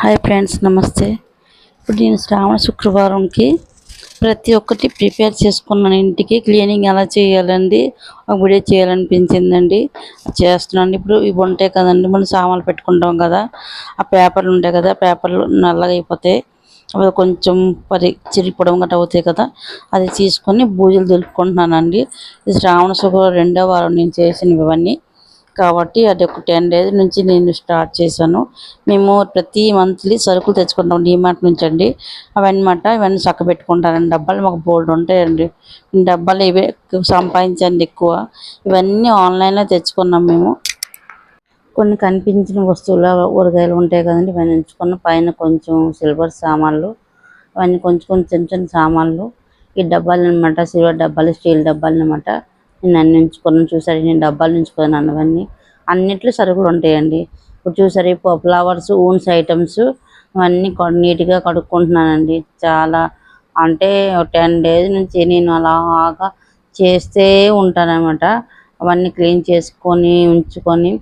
Hi friends, నమస్తే. ఇప్పుడు నేను శ్రావణ శుక్రవారంకి ప్రతి ఒక్కటి ప్రిపేర్ చేసుకున్నాను. ఇంటికి క్లీనింగ్ ఎలా చేయాలండి ఒక వీడియో చేయాలనిపించిందండి. చేస్తున్నాను. ఇప్పుడు ఇవి ఉంటాయి కదండి, మనం సామాన్లు పెట్టుకుంటాం కదా, ఆ పేపర్లు ఉంటాయి కదా, పేపర్లు నల్లగా అయిపోతాయి, అవి కొంచెం చిరిగిపోవడం గట్రా అవుతాయి కదా, అది తీసుకొని బూజులు దులుపుకుంటున్నానండి. ఇది శ్రావణ శుక్రవారం 2వ వారం నేను చేసినవి ఇవన్నీ కాబట్టి అది ఒక 10 days నుంచి నేను స్టార్ట్ చేశాను. మేము ప్రతి మంత్లీ సరుకులు తెచ్చుకుంటాం డీమార్ట్ నుంచి అండి. ఇవన్నీ చక్క పెట్టుకుంటానండి. డబ్బాలు మాకు బోల్డ్ ఉంటాయండి. డబ్బాలు ఇవే సంపాదించండి ఎక్కువ. ఇవన్నీ ఆన్లైన్లో తెచ్చుకున్నాం మేము. కొన్ని కనిపించిన వస్తువులు ఊరగాయలు ఉంటాయి కదండి, ఇవన్నీ ఉంచుకున్న పైన కొంచెం సిల్వర్ సామాన్లు, అవన్నీ కొంచెం కొంచెం చిన్న చిన్న సామాన్లు. ఈ డబ్బాలు అనమాట, సిల్వర్ డబ్బాలు, స్టీల్ డబ్బాలు అనమాట. నేను అన్ని ఉంచుకున్నాను. చూసారు, నేను డబ్బాలు ఉంచుకున్నాను. అవన్నీ అన్నిట్లో సరుకులు ఉంటాయండి. ఇప్పుడు చూసారు, ఇప్పుడు ఫ్లవర్స్, ఊన్స్ ఐటమ్స్ అవన్నీ నీట్గా కడుక్కుంటున్నానండి. చాలా అంటే 10 days నుంచి నేను అలాగా చేస్తే ఉంటానన్నమాట. అవన్నీ క్లీన్ చేసుకొని ఉంచుకొని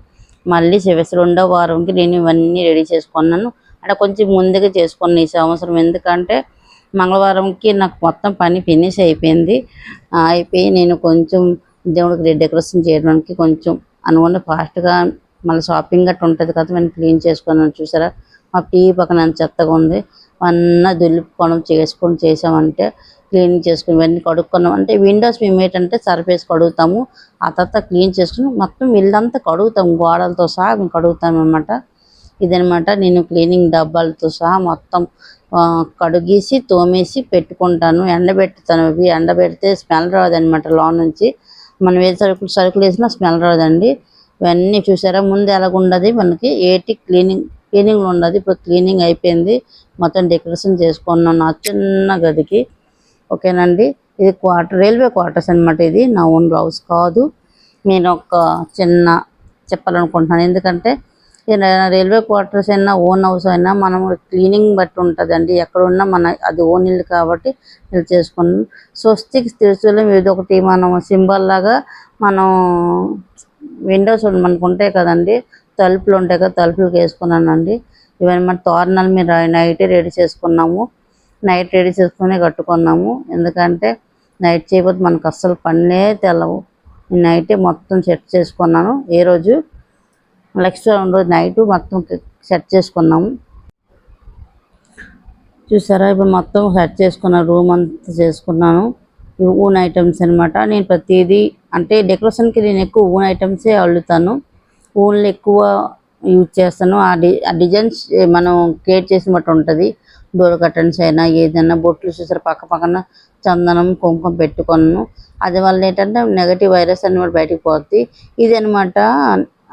మళ్ళీ 2వ వారంకి నేను ఇవన్నీ రెడీ చేసుకున్నాను. అంటే కొంచెం ముందుగా చేసుకున్నాను ఈ సంవత్సరం. ఎందుకంటే మంగళవారంకి నాకు మొత్తం పని ఫినిష్ అయిపోయింది. అయిపోయి నేను కొంచెం దేవుడికి డెకరేషన్ చేయడానికి కొంచెం అనుకున్న ఫాస్ట్గా మళ్ళీ షాపింగ్ గట్రా ఉంటుంది కదా, మేము క్లీన్ చేసుకున్నాను. చూసారా, మా టీవీ పక్కన ఎంత చెత్తగా ఉంది. అన్నీ దులుపుకోవడం చేసామంటే క్లీన్ చేసుకుని ఇవన్నీ కడుక్కున్నాం. అంటే విండోస్ మేము ఏంటంటే సర్ఫ్ వేసి కడుగుతాము, ఆ తర్వాత క్లీన్ చేసుకుని మొత్తం ఇల్లంతా కడుగుతాము, గోడలతో సహా మేము కడుగుతాము అన్నమాట. ఇదనమాట నేను క్లీనింగ్ డబ్బాలతో సహా మొత్తం కడిగేసి తోమేసి పెట్టుకుంటాను. ఎండబెట్టుతాను. ఇవి ఎండబెడితే స్మెల్ రాదనమాట. లోన నుంచి మనం ఏ సరుకులు వేసినా స్మెల్ రాదండి. ఇవన్నీ చూసారా, ముందు ఎలాగుండదు మనకి ఏటి క్లీనింగ్ ఉండదు. ఇప్పుడు క్లీనింగ్ అయిపోయింది. మొత్తం డెకరేషన్ చేసుకున్నాను నా చిన్న గదికి. ఓకేనండి, ఇది రైల్వే క్వార్టర్స్ అనమాట. ఇది నా ఓన్ హౌస్ కాదు. నేను ఒక చిన్న చెప్పాలనుకుంటున్నాను. ఎందుకంటే రైల్వే క్వార్టర్స్ అయినా ఓన్ హౌస్ అయినా మనం క్లీనింగ్ బట్టి ఉంటుందండి. ఎక్కడున్నా అది ఓన్ ఇల్లు కాబట్టి ఇది చేసుకున్నాం. స్వస్తిక్ త్రిశూలం ఇది ఒకటి మనం సింబల్ లాగా మనం విండోస్ మనకు ఉంటాయి కదండి, తలుపులు ఉంటాయి కదా, తలుపులకు వేసుకున్నానండి. ఇవన్నీ మన తోరణాలు మీరు నైటే రెడీ చేసుకున్నాము. నైట్ రెడీ చేసుకుని కట్టుకున్నాము. ఎందుకంటే నైట్ చేయకపోతే మనకు అస్సలు పనులే తెలవు. నైటే మొత్తం సెట్ చేసుకున్నాను. ఏ రోజు నెక్స్ట్ రోజు నైట్ మొత్తం సెట్ చేసుకున్నాము. చూసారా, ఇప్పుడు మొత్తం సెట్ చేసుకున్నాను. రూమ్ అంతా చేసుకున్నాను. ఇవి ఊన్ ఐటమ్స్ అనమాట. నేను ప్రతిదీ అంటే డెకరేషన్కి నేను ఎక్కువ ఊన్ ఐటమ్సే అల్లుతాను. ఊన్లు ఎక్కువ యూజ్ చేస్తాను. ఆ డిజైన్స్ మనం క్రియేట్ చేసిన బట్టి ఉంటుంది. డోర్ కర్టన్స్ అయినా ఏదైనా బొట్లు చూసారు, పక్క పక్కన చందనం కుంకుమ పెట్టుకున్నాను. అది వల్ల ఏంటంటే నెగటివ్ వైరస్ అని కూడా బయటకు పోద్ది. ఇది అనమాట.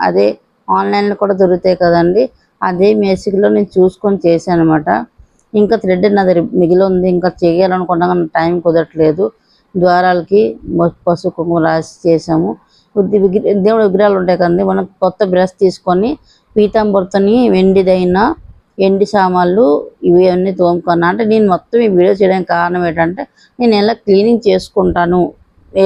అదే ఆన్లైన్లో కూడా దొరుకుతాయి కదండి, అదే మేసిక్లో నేను చూసుకొని చేశాను అనమాట. ఇంకా థ్రెడ్ నా దగ్గర మిగిలి ఉంది. ఇంకా చేయాలనుకున్నా కానీ టైం కుదరట్లేదు. ద్వారాలకి పసుపు కుంకుమ రాసి చేసాము. దేవుడి విగ్రహాలు ఉంటాయి కదండి, మనం కొత్త బ్రష్ తీసుకొని పీతాంబర్తని వెండిదైనా ఎండి సామాన్లు ఇవన్నీ తోముకున్నా. అంటే నేను మొత్తం ఈ వీడియో చేయడానికి కారణం ఏంటంటే నేను ఎలా క్లీనింగ్ చేసుకుంటాను.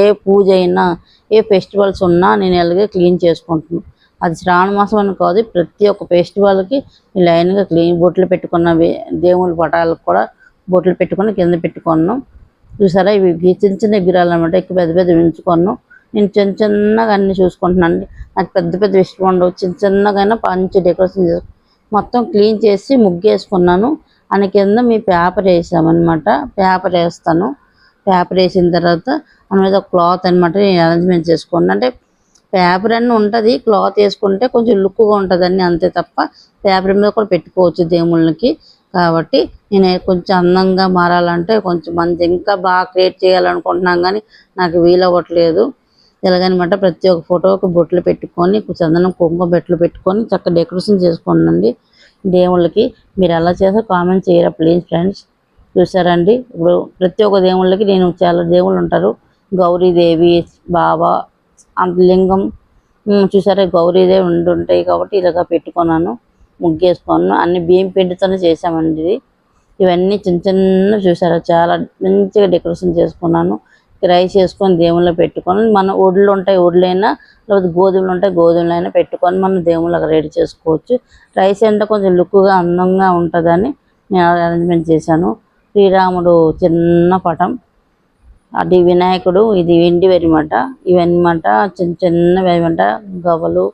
ఏ పూజ అయినా ఏ ఫెస్టివల్స్ ఉన్నా నేను ఎలాగే క్లీన్ చేసుకుంటాను. అది శ్రావణ మాసం అని కాదు, ప్రతి ఒక్క ఫెస్టివల్కి లైన్గా బొట్లు పెట్టుకున్నవి. దేవుళ్ళ పటాలకు కూడా బొట్లు పెట్టుకొని కింద పెట్టుకున్నాం. చూసారా, ఇవి చిన్న చిన్న విగ్రహాలు అనమాట. ఎక్కువ పెద్ద పెద్ద ఉంచుకున్నాం. నేను చిన్న చిన్నగా అన్నీ చూసుకుంటున్నాను. నాకు పెద్ద పెద్ద ఇష్టం ఉండవు. చిన్న చిన్నగా పంచి డెకరేషన్ మొత్తం క్లీన్ చేసి ముగ్గేసుకున్నాను. అని కింద మీ పేపర్ వేసామన్నమాట. పేపర్ వేస్తాను. పేపర్ వేసిన తర్వాత మన మీద క్లాత్ అనమాట నేను అరేంజ్మెంట్ చేసుకున్నాను. అంటే పేపర్ అన్నీ ఉంటుంది, క్లాత్ వేసుకుంటే కొంచెం లుక్గా ఉంటుందని అంతే తప్ప పేపర్ మీద కూడా పెట్టుకోవచ్చు దేవుళ్ళకి. కాబట్టి నేను కొంచెం అందంగా మారాలంటే కొంచెం మంది ఇంకా బాగా క్రియేట్ చేయాలనుకుంటున్నాను, కానీ నాకు వీలవ్వట్లేదు. ఇలాగనమాట ప్రతి ఒక్క ఫోటోకి బొట్లు పెట్టుకొని చందనం కుంకుమ బొట్లు పెట్టుకొని చక్కగా డెకరేషన్ చేసుకోండి దేవుళ్ళకి. మీరు ఎలా చేస్తే కామెంట్ చేయరా ప్లీజ్ ఫ్రెండ్స్. చూసారండి, ఇప్పుడు ప్రతి ఒక్క దేవుళ్ళకి నేను చాలా దేవుళ్ళు ఉంటారు. గౌరీదేవి, బాబా, లింగం చూసారా, గౌరీదేవి ఉంటాయి కాబట్టి ఇలాగ పెట్టుకున్నాను. ముగ్గేసుకున్నాను. అన్ని బియ్యం పిండితోనే చేసామండి ఇది. ఇవన్నీ చిన్న చిన్న చూసారా, చాలా మంచిగా డెకరేషన్ చేసుకున్నాను. రైస్ చేసుకొని దేవుళ్ళో పెట్టుకొని, మన ఒడ్లు ఉంటాయి ఒడ్లైనా, లేకపోతే గోధుమలు ఉంటాయి గోధుమలైనా పెట్టుకొని మనం దేవుళ్ళకి రెడీ చేసుకోవచ్చు. రైస్ అంటే కొంచెం లుక్గా అందంగా ఉంటుందని నేను అరేంజ్మెంట్ చేశాను. శ్రీరాముడు చిన్న పటం, అది వినాయకుడు, ఇది వెండివన్నమాట. ఇవన్నమాట చిన్న చిన్నవి అనమాట. గవ్వలు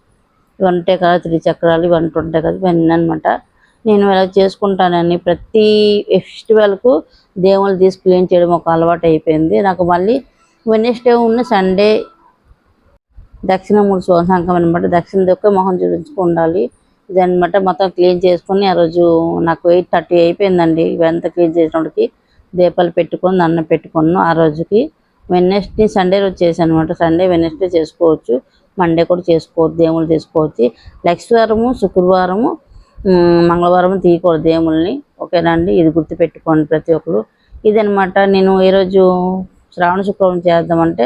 ఇవి ఉంటాయి కదా, త్రిచక్రాలు ఇవన్నీ ఉంటాయి కదా, ఇవన్నీ అనమాట. నేను ఇలా చేసుకుంటానని ప్రతి ఫెస్టివల్కు దేవుళ్ళు తీసి క్లీన్ చేయడం ఒక అలవాటు అయిపోయింది నాకు. మళ్ళీ వెడ్నెస్డే ఉన్న సండే దక్షిణమూర్తి శుభ సంకల్పం అనమాట. దక్షిణ దిక్కు మొహం చూపించుకు ఉండాలి. ఇదనమాట మొత్తం క్లీన్ చేసుకుని ఆ రోజు నాకు 8:30 అయిపోయిందండి. ఇవంతా క్లీన్ చేసినప్పటికి దీపాలు పెట్టుకొని దండం పెట్టుకున్నాను. ఆ రోజుకి వెడ్నెస్డే సండే రోజు చేశాను అనమాట. సండే వెడ్నెస్డే చేసుకోవచ్చు, మండే కూడా చేసుకోవచ్చు, దేవుళ్ళు తీసుకోవచ్చు. లక్ష్మీవారము శుక్రవారము మంగళవారం తీయకూడదు దేవుళ్ళని, ఓకేనా అండి. ఇది గుర్తుపెట్టుకోండి ప్రతి ఒక్కరు. ఇదనమాట నేను ఈరోజు శ్రావణ శుక్రవారం చేద్దామంటే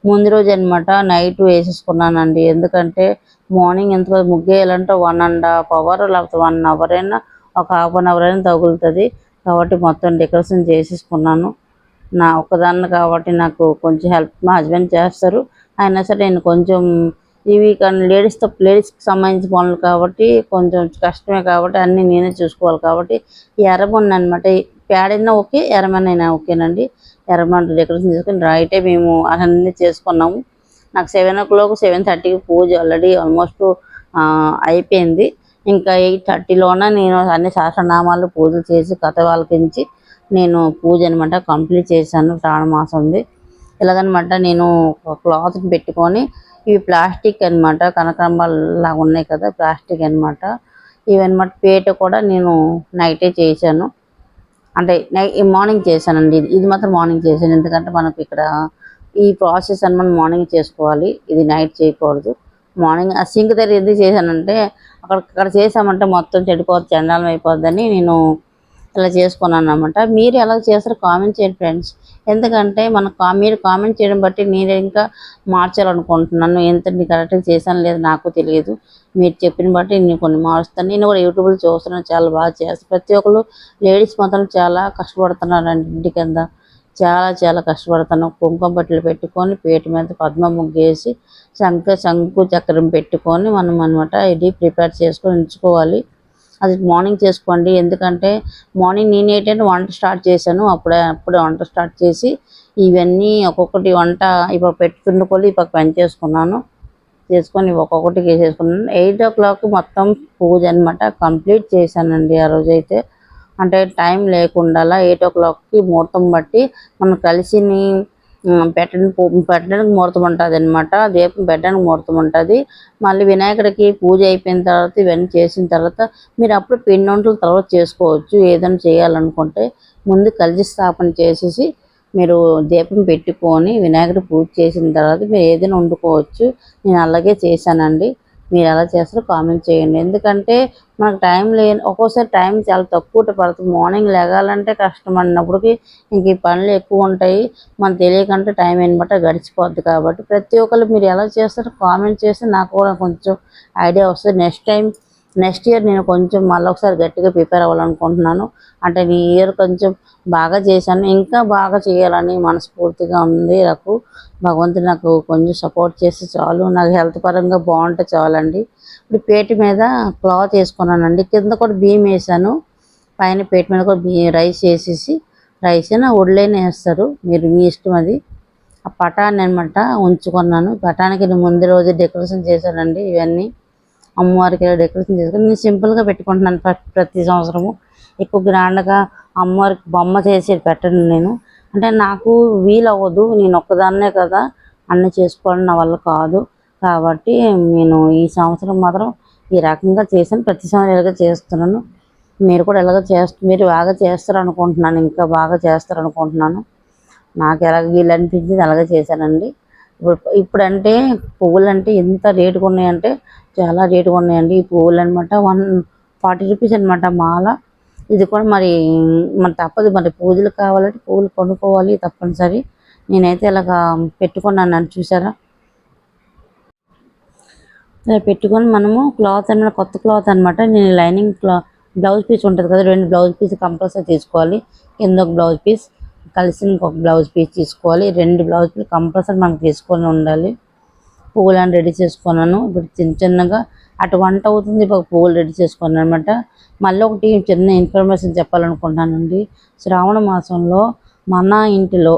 ముందు రోజు అనమాట నైట్ వేసేసుకున్నానండి. ఎందుకంటే మార్నింగ్ ఎంత ముగ్గు వేయాలంటే 1.5 hour లేకపోతే 1 hour అయినా, ఒక ½ an hour అయినా తగులుతుంది. కాబట్టి మొత్తం డెకరేషన్ చేసేసుకున్నాను. నా ఒక్కదాన్ని కాబట్టి నాకు కొంచెం హెల్ప్ మా హస్బెండ్ చేస్తారు. అయినా సరే నేను కొంచెం ఇవి కానీ లేడీస్కి సంబంధించిన పనులు కాబట్టి కొంచెం కష్టమే కాబట్టి అన్నీ నేనే చూసుకోవాలి కాబట్టి ఎర్రమన్ను అనమాట. పేడైనా ఓకే, ఎర్రమన్నైనా ఓకేనండి. ఎర్రమన్ను డెకరేషన్ చేసుకుని రైటే మేము అన్నీ చేసుకున్నాము. నాకు 7 o'clock 7:30కి పూజ ఆల్రెడీ ఆల్మోస్ట్ అయిపోయింది. ఇంకా 8:30లోన నేను అన్ని సహస్రనామాలు పూజలు చేసి కథ వాళ్ళకించి నేను పూజ అనమాట కంప్లీట్ చేశాను. శ్రావణ మాసంది ఇలాగనమాట. నేను ఒక క్లాత్ని పెట్టుకొని, ఇవి ప్లాస్టిక్ అనమాట, కనకాంబరాలు లాగా ఉన్నాయి కదా, ప్లాస్టిక్ అనమాట. ఇవన్నమాట పీట కూడా నేను నైటే చేశాను, అంటే మార్నింగ్ చేశానండి. ఇది మాత్రం మార్నింగ్ చేశాను. ఎందుకంటే మనకు ఇక్కడ ఈ ప్రాసెస్ అని మనం మార్నింగ్ చేసుకోవాలి, ఇది నైట్ చేయకూడదు. మార్నింగ్ ఆ సింక్ దగ్గర ఎందుకు చేశానంటే అక్కడ చేసామంటే మొత్తం చెడిపోతుంది, చండాలం అయిపోద్దని నేను ఇలా చేసుకున్నాను అనమాట. మీరు ఎలా చేస్తారో కామెంట్ చేయండి ఫ్రెండ్స్. ఎందుకంటే మీరు కామెంట్ చేయడం బట్టి నేను ఇంకా మార్చాలనుకుంటున్నాను. ఎంత కరెక్ట్గా చేశాను లేదు నాకు తెలియదు. మీరు చెప్పిన బట్టి నేను కొన్ని మారుస్తాను. నేను కూడా యూట్యూబ్లో చూస్తున్నాను, చాలా బాగా చేస్తాను. ప్రతి ఒక్కరు లేడీస్ మాత్రం చాలా కష్టపడుతున్నారండి. ఇంటి కింద చాలా చాలా కష్టపడుతున్నాను. కుంకుమ బట్టలు పెట్టుకొని పీట మీద పద్మ ముగ్గేసి శంకు చక్రం పెట్టుకొని మనం అనమాట ఇది ప్రిపేర్ చేసుకొని ఉంచుకోవాలి. అది మార్నింగ్ చేసుకోండి. ఎందుకంటే మార్నింగ్ నేను ఏంటంటే వంట స్టార్ట్ చేశాను. అప్పుడే వంట స్టార్ట్ చేసి ఇవన్నీ ఒక్కొక్కటి వంట ఇప్పుడు పెట్టుకున్న కొద్ది ఇప్పుడు పని చేసుకొని ఒక్కొక్కటి వేసేసుకున్నాను. 8 o'clock మొత్తం పూజ అనమాట కంప్లీట్ చేశానండి ఆ రోజైతే. అంటే టైం లేకుండా 8 o'clockకి ముహూర్తం బట్టి మనం కలిసిని పెట్టడానికి ముహూర్తం ఉంటుంది అనమాట. దీపం పెట్టడానికి ముహూర్తం ఉంటుంది. మళ్ళీ వినాయకుడికి పూజ అయిపోయిన తర్వాత ఇవన్నీ చేసిన తర్వాత మీరు అప్పుడు పిండి వంటలు తర్వాత చేసుకోవచ్చు. ఏదైనా చేయాలనుకుంటే ముందు కలిసి స్థాపన చేసేసి మీరు దీపం పెట్టుకొని వినాయకుడి పూజ చేసిన తర్వాత మీరు ఏదైనా వండుకోవచ్చు. నేను అలాగే చేశానండి. మీరు ఎలా చేస్తారో కామెంట్ చేయండి. ఎందుకంటే మనకు టైం ఒక్కోసారి టైం చాలా తక్కువ పడుతుంది. మార్నింగ్ లెగాలంటే కష్టం అన్నప్పటికీ ఇంక ఈ పనులు ఎక్కువ ఉంటాయి. మనం తెలియకంటే టైం అనమాట గడిచిపోద్ది. కాబట్టి ప్రతి ఒక్కరు మీరు ఎలా చేస్తారో కామెంట్ చేస్తే నాకు కూడా కొంచెం ఐడియా వస్తుంది. నెక్స్ట్ ఇయర్ నేను కొంచెం మళ్ళీ ఒకసారి గట్టిగా ప్రిపేర్ అవ్వాలనుకుంటున్నాను. అంటే ఈ ఇయర్ కొంచెం బాగా చేశాను, ఇంకా బాగా చేయాలని మనస్ఫూర్తిగా ఉంది నాకు. భగవంతుడు నాకు కొంచెం సపోర్ట్ చేస్తే చాలు, నాకు హెల్త్ పరంగా బాగుంటే చాలండి. ఇప్పుడు పీట మీద క్లాత్ వేసుకున్నానండి, కింద కూడా బియ్యం వేసాను, పైన పీట మీద కూడా రైస్ వేసేసి, రైస్ అయినా వడ్లైనా వేస్తారు, మీరు మీ ఇష్టం అది. ఆ పటాన్ని అనమాట ఉంచుకున్నాను. పటానికి నేను ముందు రోజు డెకరేషన్ చేశానండి. ఇవన్నీ అమ్మవారికి డెకరేషన్ చేసుకొని నేను సింపుల్గా పెట్టుకుంటున్నాను ప్రతి సంవత్సరము. ఎక్కువ గ్రాండ్గా అమ్మవారికి బొమ్మ చేసి పెట్టను నేను. అంటే నాకు వీలవ్వదు, నేను ఒక్కదాన్నే కదా అన్నీ చేసుకోవడం నా వల్ల కాదు. కాబట్టి నేను ఈ సంవత్సరం మాత్రం ఈ రకంగా చేశాను. ప్రతి సంవత్సరం ఇలాగ చేస్తున్నాను. మీరు కూడా మీరు బాగా చేస్తారనుకుంటున్నాను, ఇంకా బాగా చేస్తారనుకుంటున్నాను. నాకు ఎలాగ వీలు అనిపించింది అలాగే చేశానండి. ఇప్పుడంటే పువ్వులు అంటే ఎంత రేటుగా ఉన్నాయంటే చాలా రేటుగా ఉన్నాయండి. ఈ పువ్వులు అనమాట 140 rupees అనమాట మాల. ఇది కూడా మరి తప్పదు, మరి పూజలు కావాలంటే పువ్వులు కొనుక్కోవాలి తప్పనిసరి. నేనైతే ఇలాగ పెట్టుకున్నాను చూసారా. ఇలా పెట్టుకొని మనము క్లాత్ అనమాట, కొత్త క్లాత్ అనమాట. నేను లైనింగ్ బ్లౌజ్ పీస్ ఉంటుంది కదా, 2 బ్లౌజ్ పీస్ కంపల్సరీ తీసుకోవాలి. కింద ఒక బ్లౌజ్ పీస్, కలిసి ఇంకొక బ్లౌజ్ పీస్ తీసుకోవాలి. 2 బ్లౌజ్ పీస్ కంపల్సరీ మనకు తీసుకొని ఉండాలి. పువ్వులను రెడీ చేసుకున్నాను. ఇప్పుడు చిన్నగా అటు వంట అవుతుంది, ఇప్పుడు పువ్వులు రెడీ చేసుకున్నాను అనమాట. మళ్ళీ ఒకటి చిన్న ఇన్ఫర్మేషన్ చెప్పాలనుకుంటున్నానండి. శ్రావణ మాసంలో మన ఇంటిలో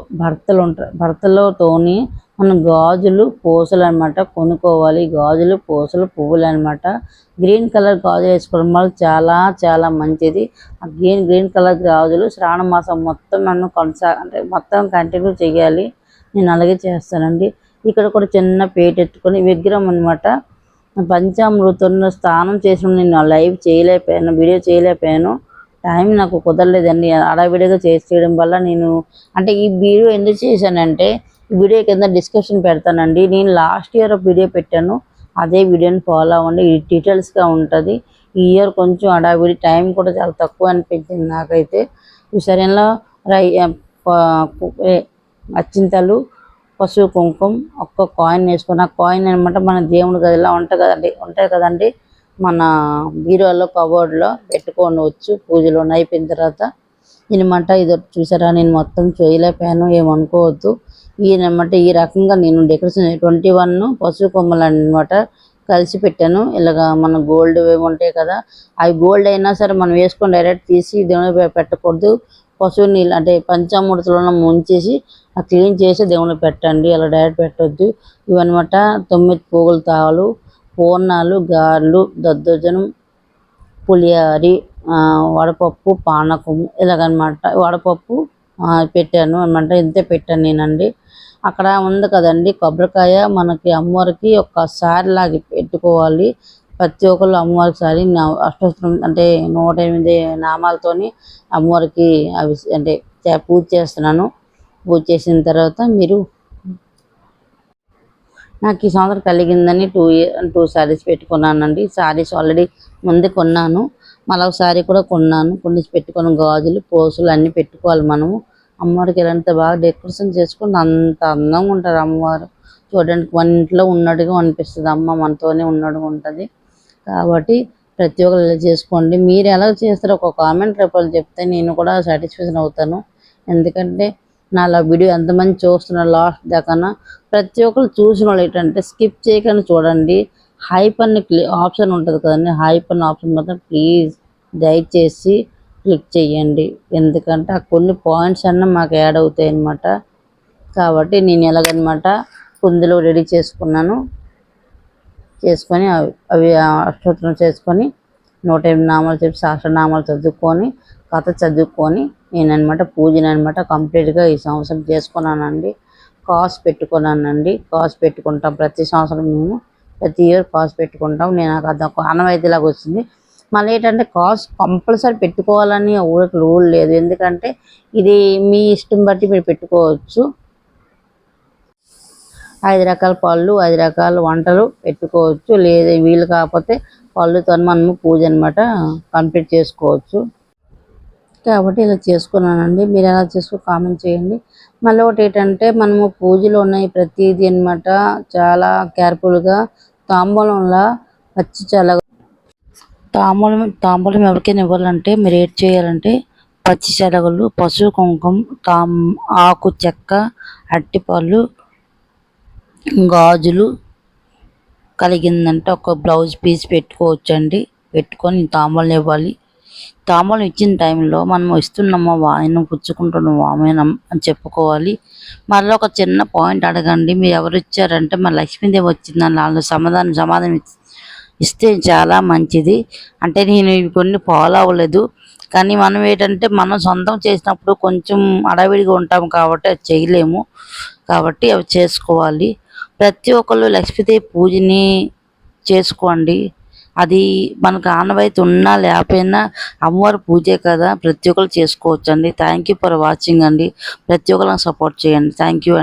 భర్తలతోని మనం గాజులు పూసలు అనమాట కొనుక్కోవాలి. గాజులు పూసలు పువ్వులు అనమాట. గ్రీన్ కలర్ గాజులు వేసుకోవడం వల్ల చాలా చాలా మంచిది. ఆ గ్రీన్ కలర్ గాజులు శ్రావణ మాసం మొత్తం మనం అంటే మొత్తం కంటిన్యూ చేయాలి. నేను అలాగే చేస్తానండి. ఇక్కడ కూడా చిన్న పేట ఎత్తుకొని విగ్రహం అనమాట. పంచామృతంలో స్నానం చేసిన నేను లైవ్ చేయలేకపోయాను, వీడియో చేయలేకపోయాను. టైం నాకు కుదరలేదండి. హడావిడిగా చేయడం వల్ల నేను అంటే ఈ వీడియో ఎందుకు చేశానంటే, ఈ వీడియో కింద డిస్క్రిప్షన్ పెడతానండి. నేను లాస్ట్ ఇయర్ ఒక వీడియో పెట్టాను, అదే వీడియోని ఫాలో అవ్వండి. ఇది డీటెయిల్స్గా ఉంటుంది. ఈ ఇయర్ కొంచెం హడావిడి, టైం కూడా చాలా తక్కువ అనిపించింది నాకైతే. సరేనా అచ్చింతలు, పసుపు కుంకుమ, ఒక్క కాయిన్ వేసుకుని, ఆ కాయిన్ అనమాట మన దేవుడి గదిలో ఉంటాయి కదండి, మన బీరువాలో కబోర్డ్లో పెట్టుకోవచ్చు పూజలో అయిపోయిన తర్వాత. ఈయనమాట ఇది చూసారా, నేను మొత్తం చేయలేకపోయాను, ఏమనుకోవద్దు. ఈయనమాట ఈ రకంగా నేను డెకరేషన్ 21 పసుపు కొమ్మలు అనమాట కలిసి పెట్టాను. ఇలాగా మన గోల్డ్ ఏమి ఉంటాయి కదా, అవి గోల్డ్ అయినా సరే మనం వేసుకొని డైరెక్ట్ తీసి దేవుని పెట్టకూడదు. పశువు నీళ్ళు అంటే పంచామృతంలో ముంచేసి క్లీన్ చేసి దేవుని పెట్టండి, అలా డైరెక్ట్ పెట్టొద్దు. ఇవన్నమాట 9 పోగుల తాళ్ళు, పూర్ణాలు, గారెలు, దద్దోజనం, పులిహారి, వడపప్పు, పానకం ఇలాగనమాట. వడపప్పు పెట్టాను అనమాట, ఇంతే పెట్టాను నేనండి. అక్కడ ఉంది కదండి కొబ్బరికాయ, మనకి అమ్మవారికి ఒక్కసారి లాగి పెట్టుకోవాలి. ప్రతి ఒక్కళ్ళు అమ్మవారికి సారి అష్టోత్తరం అంటే 108 నామాలతోని అమ్మవారికి అవి అంటే పూజ చేస్తున్నాను. పూజ చేసిన తర్వాత మీరు నాకు ఈ సంవత్సరం కలిగిందని 2 శారీస్ పెట్టుకున్నానండి. శారీస్ ఆల్రెడీ ముందే కొన్నాను, మళ్ళీ ఒక శారీ కూడా కొన్నాను. కొన్నిసి పెట్టుకున్న గాజులు పూసలు అన్నీ పెట్టుకోవాలి మనము. అమ్మవారికి ఎంత బాగా డెకరేషన్ చేసుకుంటే అంత అందంగా ఉంటారు అమ్మవారు. చూడడానికి మన ఇంట్లో ఉన్నట్టుగా అనిపిస్తుంది, అమ్మ మనతోనే ఉన్నట్టుగా ఉంటుంది. కాబట్టి ప్రతి ఒక్కరు ఇలా చేసుకోండి. మీరు ఎలా చేస్తారో ఒక కామెంట్ రూపంలో చెప్తే నేను కూడా సాటిస్ఫాక్షన్ అవుతాను. ఎందుకంటే నా వీడియో ఎంతమంది చూస్తున్నారు లాస్ట్ దాకా, ప్రతి ఒక్కరు చూసిన వాళ్ళు ఏంటంటే స్కిప్ చేయకుండా చూడండి. హైప్ అన్న ఆప్షన్ ఉంటుంది కదండి, హైప్ అన్న ఆప్షన్ మాత్రం ప్లీజ్ దయచేసి క్లిక్ చేయండి. ఎందుకంటే ఆ కొన్ని పాయింట్స్ అన్న మాకు యాడ్ అవుతాయి అన్నమాట. కాబట్టి నేను ఎలాగనమాట కుందులు రెడీ చేసుకున్నాను. చేసుకొని అవి అష్టోత్తరం చేసుకొని 108 నామాలు చెప్పి సహస్రనామాలు చదువుకొని కథ చదువుకొని నేననమాట పూజను అనమాట కంప్లీట్గా ఈ సంవత్సరం చేసుకున్నానండి. కాసు పెట్టుకున్నానండి. కాసు పెట్టుకుంటాం ప్రతి సంవత్సరం, మేము ప్రతి ఇయర్ కాసు పెట్టుకుంటాం. నేను అదొక ఆనవాయితీలాగా వచ్చింది. మళ్ళీ ఏంటంటే కాసు కంపల్సరీ పెట్టుకోవాలని ఊరికి రూల్ లేదు. ఎందుకంటే ఇది మీ ఇష్టం బట్టి మీరు పెట్టుకోవచ్చు. 5 రకాల పళ్ళు, 5 రకాల వంటలు పెట్టుకోవచ్చు. లేదా వీలు కాకపోతే పళ్ళుతో మనము పూజ అనమాట కంప్లీట్ చేసుకోవచ్చు. కాబట్టి ఇలా చేసుకున్నానండి. మీరు ఎలా చేసుకో కామెంట్ చేయండి. మళ్ళీ ఒకటి ఏంటంటే మనము పూజలో ఉన్నాయి ప్రతిదీ అనమాట చాలా కేర్ఫుల్గా తాంబూలంలా పచ్చి చాలా తాంబూలం ఎవరికైనా ఇవ్వాలంటే మీరు ఏం చేయాలంటే పచ్చి శనగలు, పసుపు కుంకుమ, ఆకు చెక్క, అరటిపళ్ళు, గాజులు కలిగిందంటే ఒక బ్లౌజ్ పీస్ పెట్టుకోవచ్చండి. పెట్టుకొని తాంబూలం ఇవ్వాలి. తాంబూలం ఇచ్చిన టైంలో మనం ఇస్తున్నామా వాయనం పుచ్చుకుంటున్నాం వామనం అని చెప్పుకోవాలి. మళ్ళీ ఒక చిన్న పాయింట్ అడగండి, మీరు ఎవరు ఇచ్చారంటే మన లక్ష్మీదేవి వచ్చిందని వాళ్ళు సమాధానం ఇస్తే చాలా మంచిది. అంటే నేను ఇవి కొన్ని ఫాలో అవ్వలేదు, కానీ మనం ఏంటంటే మనం సొంతం చేసినప్పుడు కొంచెం అడవిడిగా ఉంటాం కాబట్టి అది చేయలేము. కాబట్టి అవి చేసుకోవాలి. ప్రతి ఒక్కళ్ళు లక్ష్మీదేవి పూజని చేసుకోండి. అది మనకు ఆనవాయితీ ఉన్నా లేకపోయినా అమ్మవారి పూజే కదా, ప్రతి ఒక్కరు చేసుకోవచ్చు అండి. థ్యాంక్ యూ ఫర్ వాచింగ్ అండి. ప్రతి ఒక్కరు సపోర్ట్ చేయండి. Thank you.